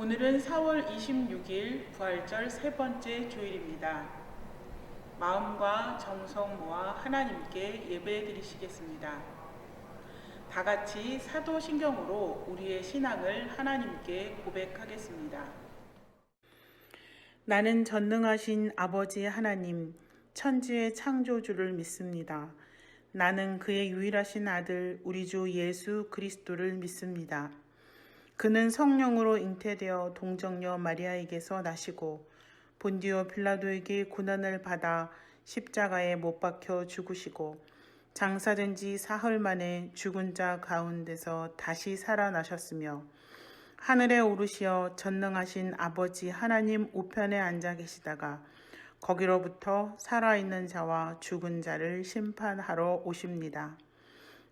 오늘은 4월 26일 부활절 세 번째 주일입니다. 마음과 정성 모아 하나님께 예배 드리시겠습니다. 다 같이 사도신경으로 우리의 신앙을 하나님께 고백하겠습니다. 나는 전능하신 아버지 하나님, 천지의 창조주를 믿습니다. 나는 그의 유일하신 아들 우리 주 예수 그리스도를 믿습니다. 그는 성령으로 잉태되어 동정녀 마리아에게서 나시고 본디오 빌라도에게 고난을 받아 십자가에 못 박혀 죽으시고 장사된 지 사흘 만에 죽은 자 가운데서 다시 살아나셨으며 하늘에 오르시어 전능하신 아버지 하나님 우편에 앉아 계시다가 거기로부터 살아있는 자와 죽은 자를 심판하러 오십니다.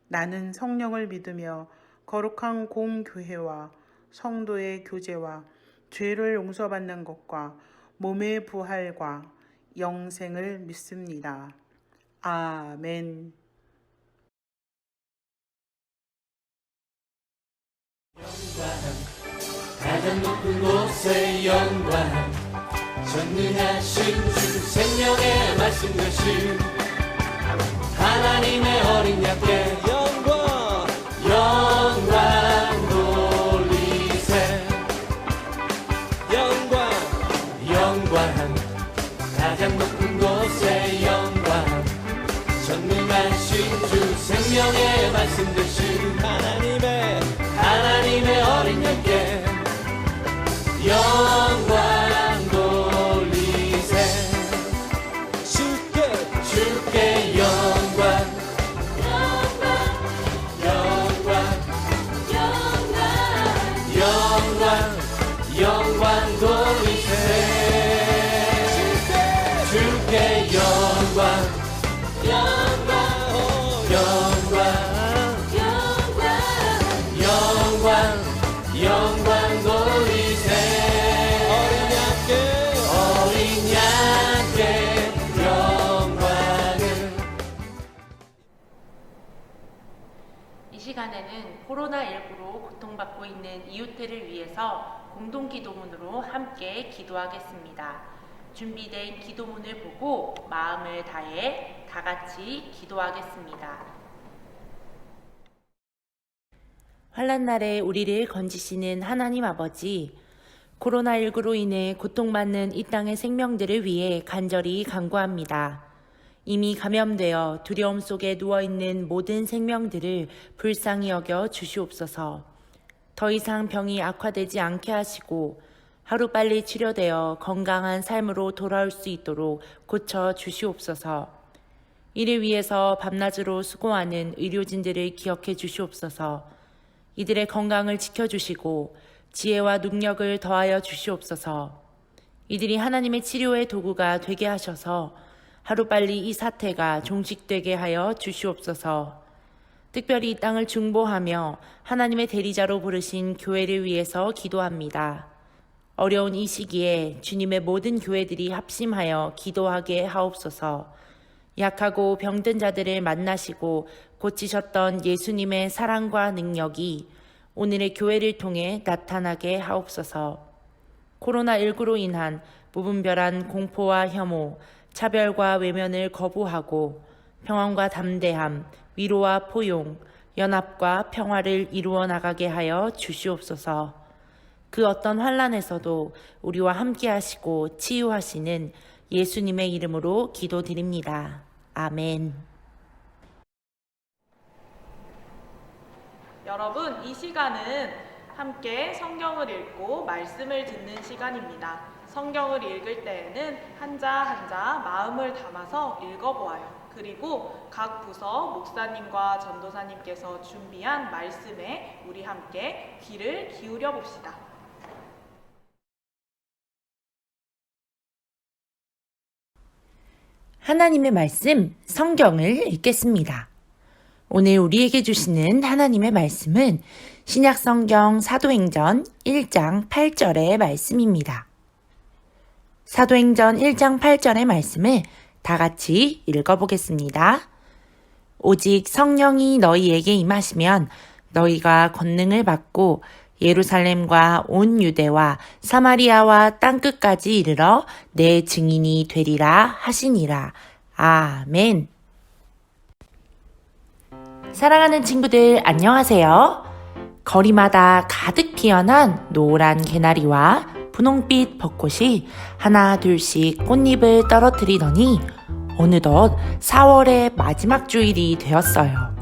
나는 성령을 믿으며 거룩한 공교회와 성도의 교제와 죄를 용서받는 것과 몸의 부활과 영생을 믿습니다. 아멘. 가장 높은 곳에 영광, 전능하신 주 생명의 말씀 되신 하나님의 어린 양께 영광 돌리세. 영광 가장 높은 곳에 영광, 전능하신 주 생명의 말씀 되신 하나님의 어린 양께 영광 돌리세. 주께 영광 돌리세. 주께 영광 돌리세. 어린 양께 영광을. 이 시간에는 코로나19로 고통받고 있는 이웃들을 위해서 공동기도문으로 함께 기도하겠습니다. 준비된 기도문을 보고 마음을 다해 다 같이 기도하겠습니다. 환난 날에 우리를 건지시는 하나님 아버지, 코로나19로 인해 고통받는 이 땅의 생명들을 위해 간절히 간구합니다. 이미 감염되어 두려움 속에 누워있는 모든 생명들을 불쌍히 여겨 주시옵소서. 더 이상 병이 악화되지 않게 하시고 하루빨리 치료되어 건강한 삶으로 돌아올 수 있도록 고쳐 주시옵소서. 이를 위해서 밤낮으로 수고하는 의료진들을 기억해 주시옵소서. 이들의 건강을 지켜주시고 지혜와 능력을 더하여 주시옵소서. 이들이 하나님의 치료의 도구가 되게 하셔서 하루빨리 이 사태가 종식되게 하여 주시옵소서. 특별히 이 땅을 중보하며 하나님의 대리자로 부르신 교회를 위해서 기도합니다. 어려운 이 시기에 주님의 모든 교회들이 합심하여 기도하게 하옵소서. 약하고 병든 자들을 만나시고 고치셨던 예수님의 사랑과 능력이 오늘의 교회를 통해 나타나게 하옵소서. 코로나19로 인한 무분별한 공포와 혐오, 차별과 외면을 거부하고 평안과 담대함, 위로와 포용, 연합과 평화를 이루어 나가게 하여 주시옵소서. 그 어떤 환난에서도 우리와 함께 하시고 치유하시는 예수님의 이름으로 기도드립니다. 아멘. 여러분, 이 시간은 함께 성경을 읽고 말씀을 듣는 시간입니다. 성경을 읽을 때에는 한자 한자 마음을 담아서 읽어보아요. 그리고 각 부서 목사님과 전도사님께서 준비한 말씀에 우리 함께 귀를 기울여 봅시다. 하나님의 말씀, 성경을 읽겠습니다. 오늘 우리에게 주시는 하나님의 말씀은 신약성경 사도행전 1장 8절의 말씀입니다. 사도행전 1장 8절의 말씀을 다 같이 읽어보겠습니다. 오직 성령이 너희에게 임하시면 너희가 권능을 받고 예루살렘과 온 유대와 사마리아와 땅끝까지 이르러 내 증인이 되리라 하시니라. 아멘. 사랑하는 친구들, 안녕하세요. 거리마다 가득 피어난 노란 개나리와 분홍빛 벚꽃이 하나 둘씩 꽃잎을 떨어뜨리더니 어느덧 4월의 마지막 주일이 되었어요.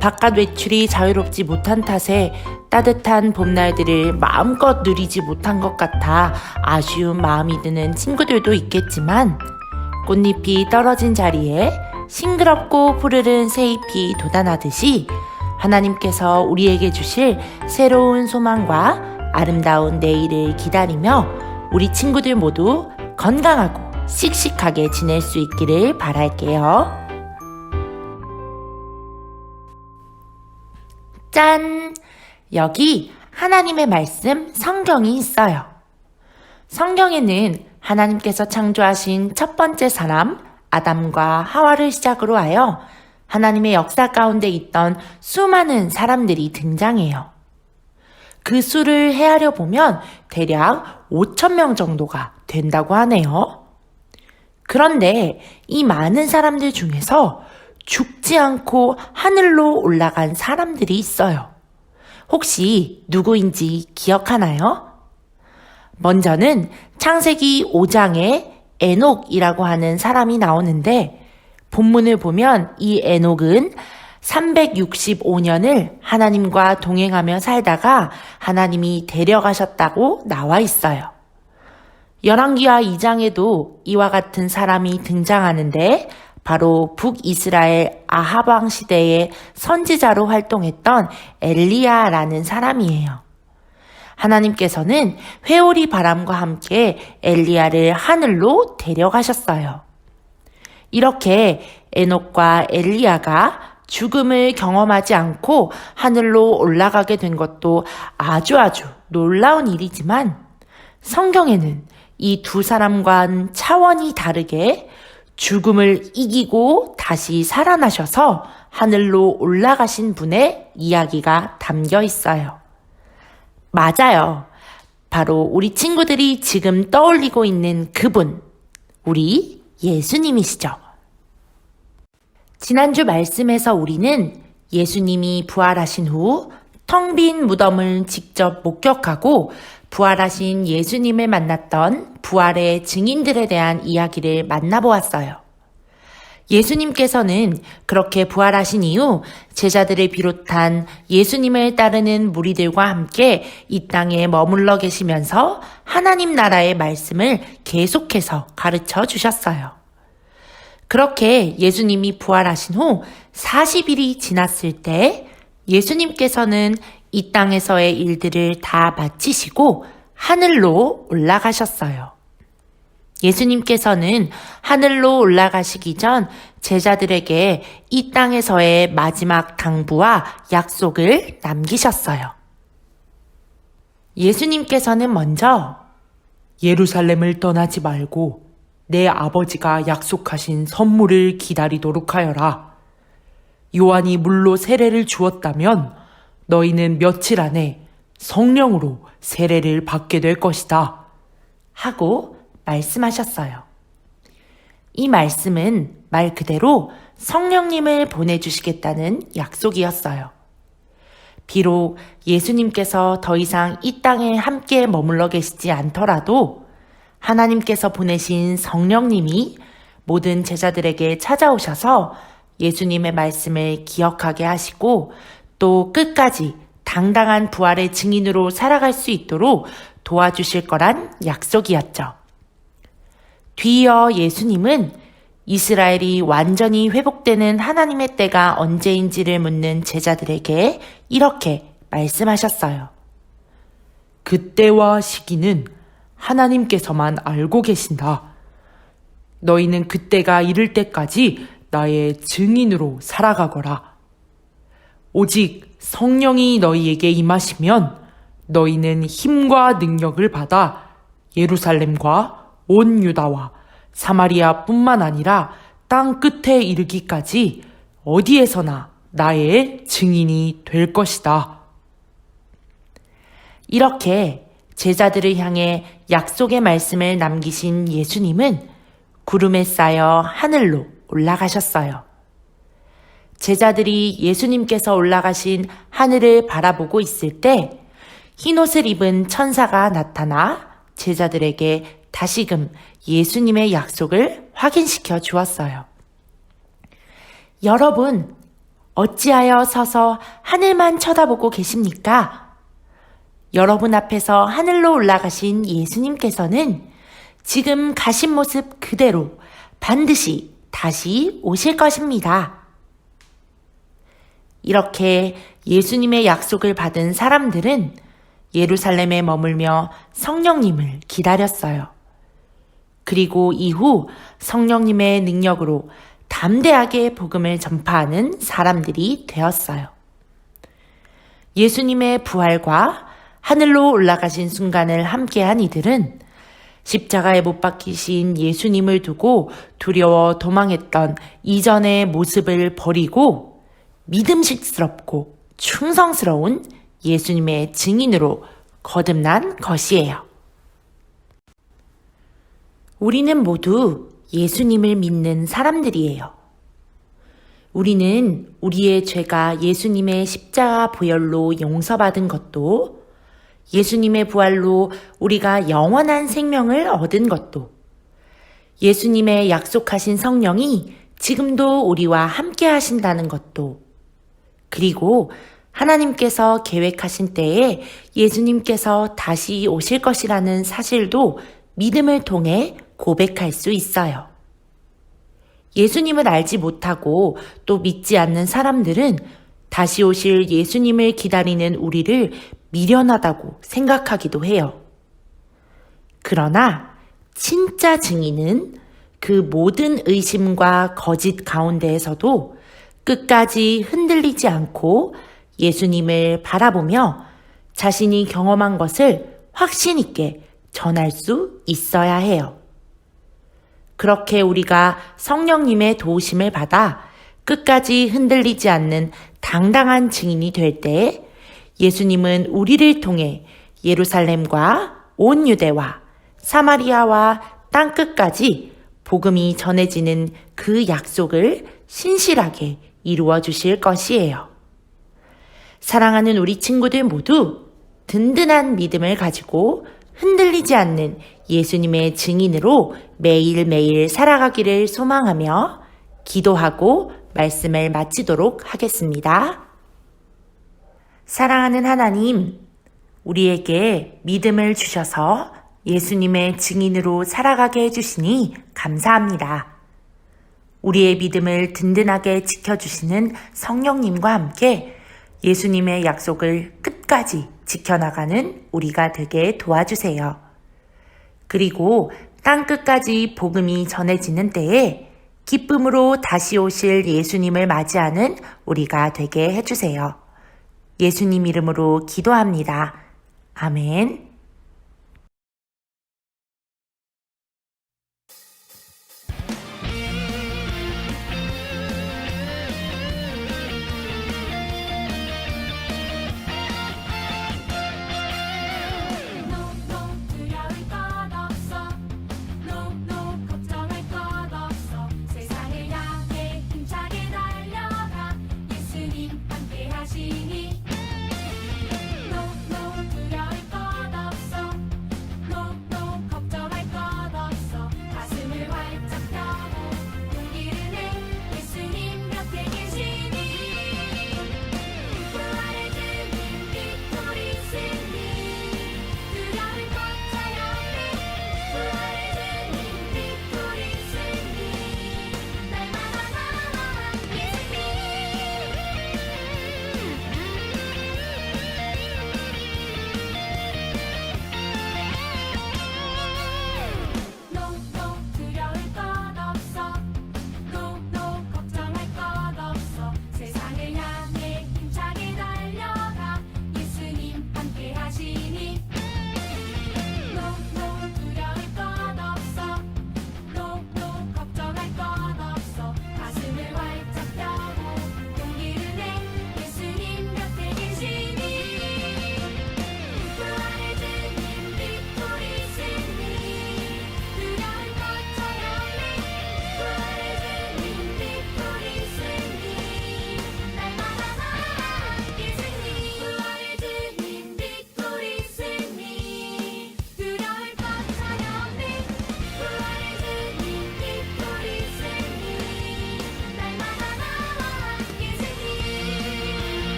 바깥 외출이 자유롭지 못한 탓에 따뜻한 봄날들을 마음껏 누리지 못한 것 같아 아쉬운 마음이 드는 친구들도 있겠지만, 꽃잎이 떨어진 자리에 싱그럽고 푸르른 새잎이 돋아나듯이 하나님께서 우리에게 주실 새로운 소망과 아름다운 내일을 기다리며 우리 친구들 모두 건강하고 씩씩하게 지낼 수 있기를 바랄게요. 짠! 여기 하나님의 말씀 성경이 있어요. 성경에는 하나님께서 창조하신 첫 번째 사람 아담과 하와를 시작으로 하여 하나님의 역사 가운데 있던 수많은 사람들이 등장해요. 그 수를 헤아려 보면 대략 5,000명 정도가 된다고 하네요. 그런데 이 많은 사람들 중에서 죽지 않고 하늘로 올라간 사람들이 있어요. 혹시 누구인지 기억하나요? 먼저는 창세기 5장에 에녹이라고 하는 사람이 나오는데, 본문을 보면 이 에녹은 365년을 하나님과 동행하며 살다가 하나님이 데려가셨다고 나와 있어요. 열왕기하 2장에도 이와 같은 사람이 등장하는데, 바로 북이스라엘 아합 왕 시대의 선지자로 활동했던 엘리야라는 사람이에요. 하나님께서는 회오리 바람과 함께 엘리야를 하늘로 데려가셨어요. 이렇게 에녹과 엘리야가 죽음을 경험하지 않고 하늘로 올라가게 된 것도 아주 놀라운 일이지만, 성경에는 이 두 사람과는 차원이 다르게 죽음을 이기고 다시 살아나셔서 하늘로 올라가신 분의 이야기가 담겨 있어요. 맞아요. 바로 우리 친구들이 지금 떠올리고 있는 그분, 우리 예수님이시죠. 지난주 말씀에서 우리는 예수님이 부활하신 후 텅 빈 무덤을 직접 목격하고 부활하신 예수님을 만났던 부활의 증인들에 대한 이야기를 만나보았어요. 예수님께서는 그렇게 부활하신 이후 제자들을 비롯한 예수님을 따르는 무리들과 함께 이 땅에 머물러 계시면서 하나님 나라의 말씀을 계속해서 가르쳐 주셨어요. 그렇게 예수님이 부활하신 후 40일이 지났을 때 예수님께서는 이 땅에서의 일들을 다 마치시고 하늘로 올라가셨어요. 예수님께서는 하늘로 올라가시기 전 제자들에게 이 땅에서의 마지막 당부와 약속을 남기셨어요. 예수님께서는 먼저 예루살렘을 떠나지 말고 내 아버지가 약속하신 선물을 기다리도록 하여라. 요한이 물로 세례를 주었다면 너희는 며칠 안에 성령으로 세례를 받게 될 것이다. 하고 말씀하셨어요. 이 말씀은 말 그대로 성령님을 보내주시겠다는 약속이었어요. 비록 예수님께서 더 이상 이 땅에 함께 머물러 계시지 않더라도 하나님께서 보내신 성령님이 모든 제자들에게 찾아오셔서 예수님의 말씀을 기억하게 하시고 또 끝까지 당당한 부활의 증인으로 살아갈 수 있도록 도와주실 거란 약속이었죠. 뒤이어 예수님은 이스라엘이 완전히 회복되는 하나님의 때가 언제인지를 묻는 제자들에게 이렇게 말씀하셨어요. 그때와 시기는 하나님께서만 알고 계신다. 너희는 그때가 이를 때까지 나의 증인으로 살아가거라. 오직 성령이 너희에게 임하시면 너희는 힘과 능력을 받아 예루살렘과 온 유다와 사마리아뿐만 아니라 땅 끝에 이르기까지 어디에서나 나의 증인이 될 것이다. 이렇게 제자들을 향해 약속의 말씀을 남기신 예수님은 구름에 쌓여 하늘로 올라가셨어요. 제자들이 예수님께서 올라가신 하늘을 바라보고 있을 때 흰옷을 입은 천사가 나타나 제자들에게 다시금 예수님의 약속을 확인시켜 주었어요. 여러분, 어찌하여 서서 하늘만 쳐다보고 계십니까? 여러분 앞에서 하늘로 올라가신 예수님께서는 지금 가신 모습 그대로 반드시 다시 오실 것입니다. 이렇게 예수님의 약속을 받은 사람들은 예루살렘에 머물며 성령님을 기다렸어요. 그리고 이후 성령님의 능력으로 담대하게 복음을 전파하는 사람들이 되었어요. 예수님의 부활과 하늘로 올라가신 순간을 함께한 이들은 십자가에 못 박히신 예수님을 두고 두려워 도망했던 이전의 모습을 버리고 믿음직스럽고 충성스러운 예수님의 증인으로 거듭난 것이에요. 우리는 모두 예수님을 믿는 사람들이에요. 우리는 우리의 죄가 예수님의 십자가 보혈로 용서받은 것도, 예수님의 부활로 우리가 영원한 생명을 얻은 것도, 예수님의 약속하신 성령이 지금도 우리와 함께 하신다는 것도, 그리고 하나님께서 계획하신 때에 예수님께서 다시 오실 것이라는 사실도 믿음을 통해 고백할 수 있어요. 예수님을 알지 못하고 또 믿지 않는 사람들은 다시 오실 예수님을 기다리는 우리를 미련하다고 생각하기도 해요. 그러나 진짜 증인은 그 모든 의심과 거짓 가운데에서도 끝까지 흔들리지 않고 예수님을 바라보며 자신이 경험한 것을 확신 있게 전할 수 있어야 해요. 그렇게 우리가 성령님의 도우심을 받아 끝까지 흔들리지 않는 당당한 증인이 될 때 예수님은 우리를 통해 예루살렘과 온 유대와 사마리아와 땅끝까지 복음이 전해지는 그 약속을 신실하게 이루어 주실 것이에요. 사랑하는 우리 친구들 모두 든든한 믿음을 가지고 흔들리지 않는 예수님의 증인으로 매일매일 살아가기를 소망하며 기도하고 말씀을 마치도록 하겠습니다. 사랑하는 하나님, 우리에게 믿음을 주셔서 예수님의 증인으로 살아가게 해주시니 감사합니다. 우리의 믿음을 든든하게 지켜주시는 성령님과 함께 예수님의 약속을 끝까지 지켜나가는 우리가 되게 도와주세요. 그리고 땅끝까지 복음이 전해지는 때에 기쁨으로 다시 오실 예수님을 맞이하는 우리가 되게 해주세요. 예수님 이름으로 기도합니다. 아멘. 예수님 함께 하시니 노 두려울 것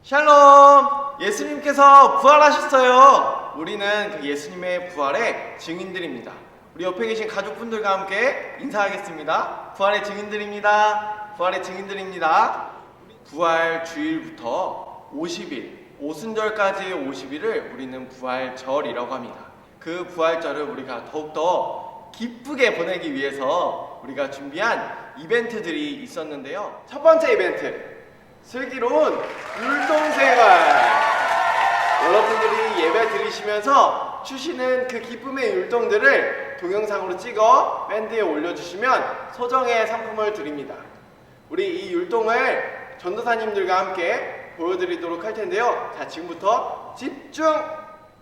샬롬! 예수님께서 부활하셨어요. 우리는 그 예수님의 부활의 증인들입니다. 우리 옆에 계신 가족분들과 함께 인사하겠습니다. 부활의 증인들입니다. 부활의 증인들입니다. 부활 주일부터 50일, 오순절까지의 50일을 우리는 부활절이라고 합니다. 그 부활절을 우리가 더욱더 기쁘게 보내기 위해서 우리가 준비한 이벤트들이 있었는데요. 첫 번째 이벤트, 슬기로운 율동생활. 여러분들이 예배 드리시면서 추시는 그 기쁨의 율동들을 동영상으로 찍어 밴드에 올려주시면 소정의 상품을 드립니다. 우리 이 율동을 전도사님들과 함께 보여드리도록 할 텐데요. 자, 지금부터 집중!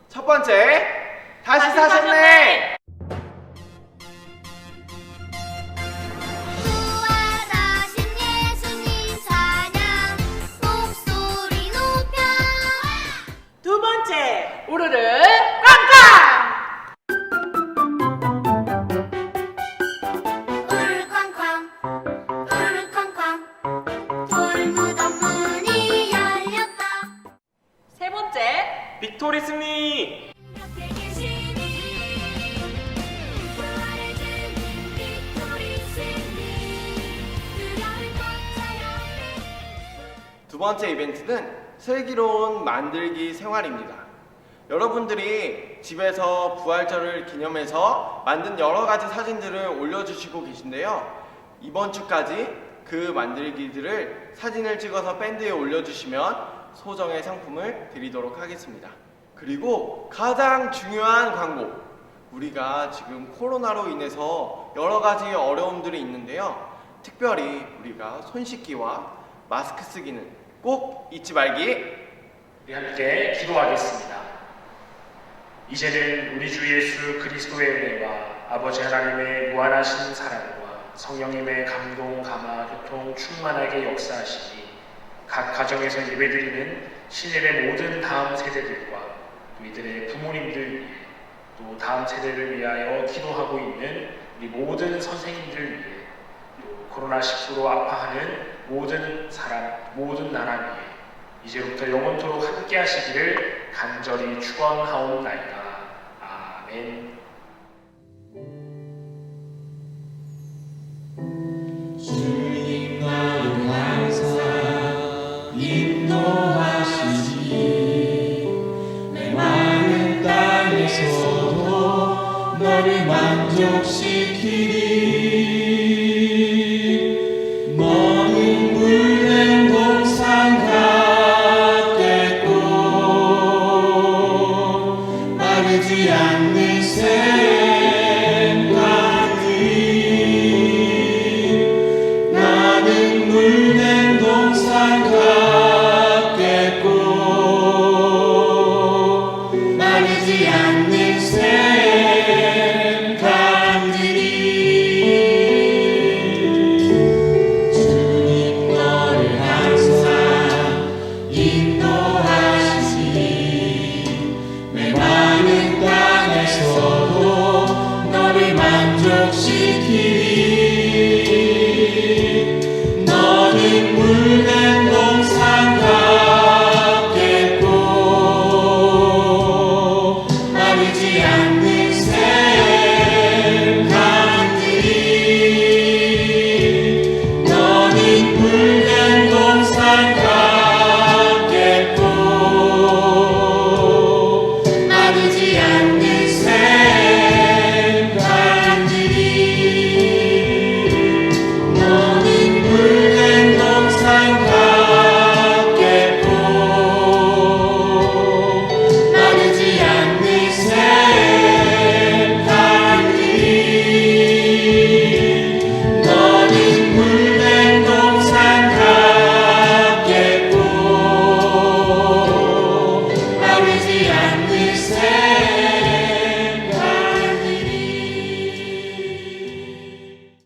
첫 번째, 다시 사셨네! 부활하신 예수님 찬양 목소리 높여 두 번째, 우르르 울쾅쾅 울쾅쾅 돌무덤 문이 열렸다 세 번째, 빅토리 승리! 옆에 계시니 부활의 주님 빅토리 승리 두려울 것 차요 두 번째 이벤트는 슬기로운 만들기 생활입니다. 여러분들이 집에서 부활절을 기념해서 만든 여러 가지 사진들을 올려주시고 계신데요. 이번 주까지 그 만들기들을 사진을 찍어서 밴드에 올려주시면 소정의 상품을 드리도록 하겠습니다. 그리고 가장 중요한 광고, 우리가 지금 코로나로 인해서 여러 가지 어려움들이 있는데요. 특별히 우리가 손 씻기와 마스크 쓰기는 꼭 잊지 말기. 우리 함께 기도하겠습니다. 이제는 우리 주 예수 그리스도의 은혜와 아버지 하나님의 무한하신 사랑과 성령님의 감동, 감화, 교통 충만하게 역사하시니 각 가정에서 예배드리는 신일의 모든 다음 세대들과 또 이들의 부모님들 위해 또 다음 세대를 위하여 기도하고 있는 우리 모든 선생님들 위해 또 코로나19로 아파하는 모든 사람, 모든 나라 위해 이제부터 영원토록 함께 하시기를 간절히 축원하옵나이다. 아멘. 주님 나를 항상 인도하시니 내 많은 땅에서도 너를 만족시키리.